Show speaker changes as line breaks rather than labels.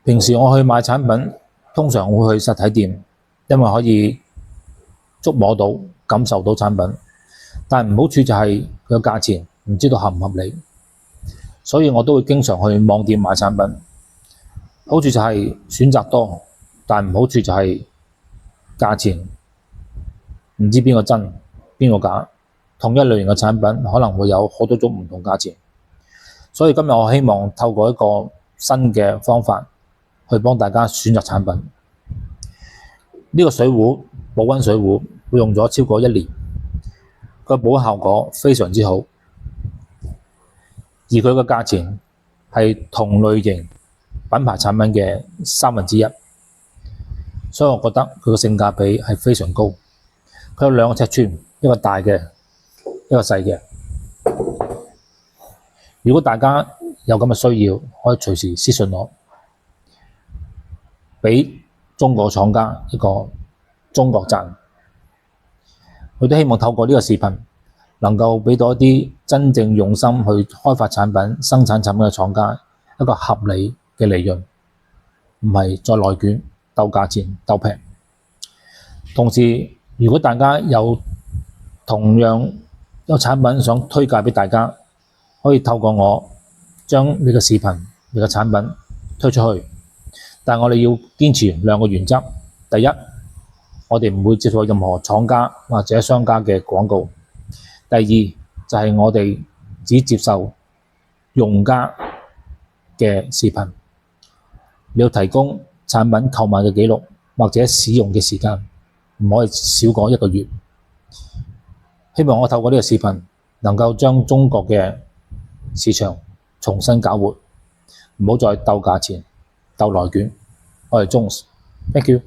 平時我去買產品，通常會去實體店，因為可以觸摸到、感受到產品。但唔好處就係佢嘅價錢唔知道合唔合理，所以我都會經常去網店買產品。好處就係選擇多，但唔好處就係價錢唔知邊個真邊個假。同一類型嘅產品可能會有好多種唔同價錢，所以今日我希望透過一個新嘅方法去幫大家選擇產品。呢個水壺保溫水壺會用咗超過1年，個保溫效果非常之好，而佢嘅價錢係同類型品牌產品嘅1/3，所以我覺得佢嘅性價比係非常高。佢有2個尺寸，一個大嘅，一個細嘅。如果大家有咁嘅需要，可以隨時私信我，畀中國廠家一個中國讚。我都希望透過呢個視頻，能夠畀到一啲真正用心去開發產品、生產產品嘅廠家一個合理嘅利潤，唔係再內卷、鬥價錢、鬥平。同時，如果大家有同樣有產品想推介畀大家，可以透過我將你嘅視頻、你嘅產品推出去。但我哋要堅持2個原則：第一，我哋唔會接受任何廠家或者商家嘅廣告；第二，就係我哋只接受用家嘅視頻。你要提供產品購買嘅記錄或者使用嘅時間，唔可以少過1個月。希望我透過呢個視頻能夠將中國嘅市場重新搞活，唔好再鬥價錢、鬥內卷。我係 Jones，thank you。